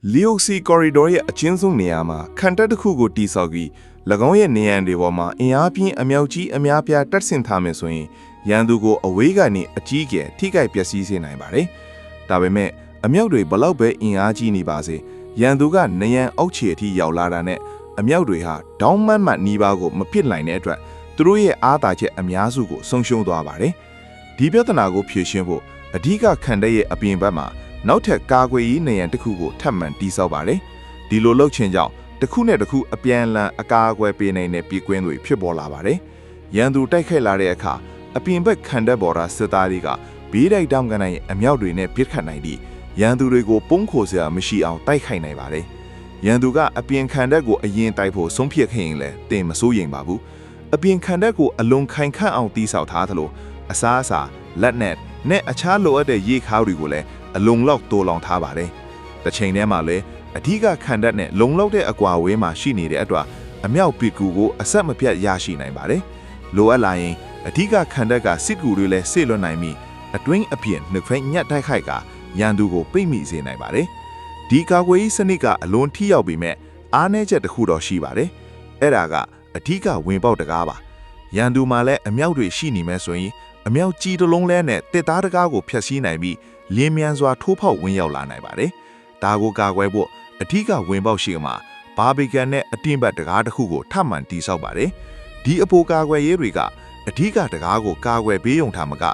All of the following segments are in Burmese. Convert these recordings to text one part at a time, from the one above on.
Lioxi corridor ရဲ့အချင်းဆုံးနေရာမှာခံတပ်တစ်ခုကိုတီးဆောက်ပြီး၎င်းရဲ့နေရန်တွေပေါ်မှာအင်အားပြင်းအမြောက်ကြီးအများပြားတပ်ဆင်ထားမယ်ဆိုရင်ရန်သူကိုအဝေးကနေအကြီးကျယ်ထိခိုက်ပျက်စီးစေနိုင်ပါတယ်။ဒါပေမဲ့အမြောက်တွေဘလောက်ပဲအင်အားကြီးနေပါစေရန်သူကနေရန်အောက်ခြေအထိရောက်လာတာနဲ့အမြောက်တွေဟာဒေါင်းမတ်မတ်နီးပါးကိုမဖြစ်နိုင်တဲ့အတွက်သူတို့ရဲ့အားသာချက်အများစုကိုဆုံးရှုံးသွားပါတယ်။ဒီပြဿနာကိုဖြေရှင်းဖို့အဓိကခံတပ်ရဲ့အပြင်ဘက်မှာနောက်ထပ်ကာကွယ်ရေးနေရန်တစ်ခုကိုထပ်မံတည်ဆောက်ပါတယ်။ဒီလိုလုပ်ခြင်းကြောင့်တစ်ခုနဲ့တစ်ခုအပြန်အလှန်အကာအကွယ်ပေးနိုင်တဲ့ပြည်ကွင်းတွေဖြစ်ပေါ်လာပါတယ်။ရန်သူတိုက်ခိုက်လာတဲ့အခါအပြင်ဘက်ခံတပ်ပေါ်ကစစ်သားတွေကဘေးတိုက်တောင်းကန်နိုင်အမြောက်တွေနဲ့ပစ်ခတ်နိုင်ပြီးရန်သူတွေကိုပုံခိုစရာမရှိအောင်တိုက်ခိုက်နိုင်ပါတယ်။ရန်သူကအပြင်ခံတပ်ကိုအရင်တိုက်ဖို့ဆုံးဖြတ်ခဲ့ရင်လည်းတင်မစိုးရိမ်ပါဘူး။အပြင်ခံတပ်ကိုအလွန်ခိုင်ခန့်အောင်တည်ဆောက်ထားသလိုအစားအစာလက်နက်နဲ့အခြားလိုအပ်တဲ့ရေခါးတွေကိုလည်းအလုံလောက်တိုးလောင်ထားပါတယ်။တစ်ချိန်တည်းမှာလည်းအဓိကခံတပ်နဲ့လုံလောက်တဲ့အကွာအဝေးမှာရှိနေတဲ့အတွက်အမြောက်ပစ်ကူကိုအဆက်မပြတ်ရရှိနိုင်ပါတယ်။လိုအပ်လာရင်အဓိကခံတပ်ကစစ်ကူတွေလည်းဆေလွတ်နိုင်ပြီးအတွင်းအပြင်နှစ်ဖက်ညှက်တိုက်ခိုက်ကရန်သူကိုပိတ်မိစေနိုင်ပါတယ်။ဒီကာကွယ်ရေးစနစ်ကအလွန်ထိရောက်ပေမဲ့အားနည်းချက်တစ်ခုတော့ရှိပါတယ်။အဲ့ဒါကအဓိကဝင်ပေါက်တကားပါ။ရန်သူမှာလည်းအမြောက်တွေရှိနေမယ်ဆိုရင်အမြောက်ကြီးတစ်လုံးလဲနဲ့တစ်သားတကားကိုဖျက်ဆီးနိုင်ပြီးလင်းမြန်စွာထိုးဖောက်ဝင်ရောက်လာနိုင်ပါတယ်။ဒါကိုကာကွယ်ဖို့အထူးကဝင်ပေါက်ရှိမှာဘာဘီကန်နဲ့အတင်းဘတ်တကားတစ်ခုကိုထပ်မံတည်ဆောက်ပါတယ်။ဒီအပိုကာကွယ်ရေးတွေကအထူးကတကားကိုကာကွယ်ပေးုံထားမှာက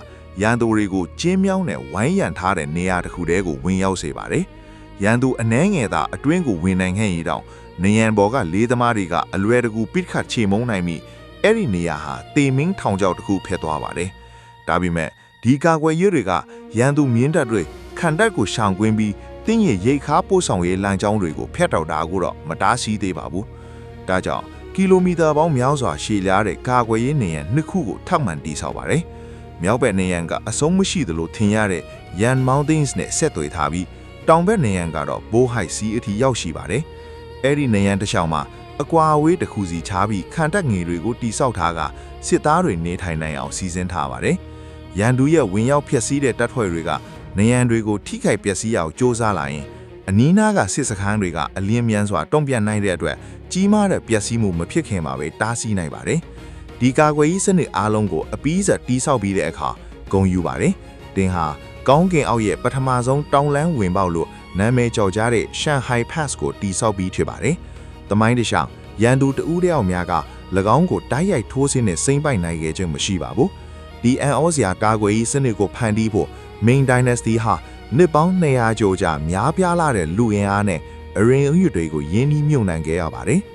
ရန်သူတွေကိုကျင်းမြောင်းနဲ့ဝိုင်းရံထားတဲ့နေရာတစ်ခုတည်းကိုဝင်ရောက်စေပါတယ်။ရန်သူအနှဲငယ်သာအတွင်းကိုဝင်နိုင်ခဲ့ရတောင်နေရန်ဘော်ကလေးသမားတွေကအလွယ်တကူပစ်ခတ်ချေမုန်းနိုင်ပြီးအဲ့ဒီနေရာဟာတေမင်းထောင်ချောက်တစ်ခုဖြစ်သွားပါတယ်။ဒါပေမဲ့ဒီကာကွယ်ရေးတွေကရန်သူမြင်းတပ်တွေခံတပ်ကိုရှောင်ကွင်းပြီးတင်းရရိတ်ခါပို့ဆောင်ရေးလမ်းကြောင်းတွေကိုဖျက်တောက်တာကိုတော့မတားဆီးသေးပါဘူး။ဒါကြောင့်ကီလိုမီတာပေါင်းများစွာရှည်လျားတဲ့ကာကွယ်ရေးနေရန်နှစ်ခုကိုထပ်မံတည်ဆောက်ပါတယ်။မြောက်ဘက်နေရန်ကအဆုံးမရှိသလိုထင်ရတဲ့ Yan Mountains နဲ့ဆက်သွယ်ထားပြီးတောင်ဘက်နေရန်ကတော့ Bohai Sea အထိရောက်ရှိပါတယ်။အဲ့ဒီနေရန်တစ်လျှောက်မှာအကွာအဝေးတစ်ခုစီခြားပြီးခံတပ်ငယ်တွေကိုတည်ဆောက်ထားကစစ်သားတွေနေထိုင်နိုင်အောင်စီစဉ်ထားပါတယ်။ရန်သူရဲ့ဝင်ရောက်ဖျက်ဆီးတဲ့တပ်ဖွဲ့တွေကနေရန်တွေကိုထိခိုက်ပျက်စီးအောင်စ조사လာရင်အနီးနားကစစ်စခန်းတွေကအလင်းမြန်စွာတုံ့ပြန်နိုင်တဲ့အတွက်ကြီးမားတဲ့ပျက်စီးမှုမဖြစ်ခင်မှာပဲတားဆီးနိုင်ပါတယ်။ဒီကာကွယ်ရေးစနစ်အားလုံးကိုအပီးစက်တီးဆောက်ပြီးတဲ့အခါဂုဏ်ယူပါတယ်။တင်ဟာကောင်းကင်အောက်ရဲ့ပထမဆုံးတောင်လန်းဝင်ပေါက်လို့နာမည်ကျော်ကြတဲ့ Shanghai Pass ကိုတီးဆောက်ပြီးဖြစ်ပါတယ်။သမိုင်းတခြားရန်သူတဦးတယောက်များက၎င်းကိုတိုက်ရိုက်ထိုးဆင်းနဲ့စိမ့်ပိုက်နိုင်ခဲ့ခြင်းမရှိပါဘူး။ဒီအန်အောစရာကာကွယ်ရေးစနစ်ကိုဖန်တီးဖို့ Ming Dynasty ဟာနှစ်ပေါင်း200ကျော်ကြာများပြားလာတဲ့လူအင်အားနဲ့အရင်အယူတွေကိုရင်းနှီးမြှုပ်နှံခဲ့ရပါတယ်။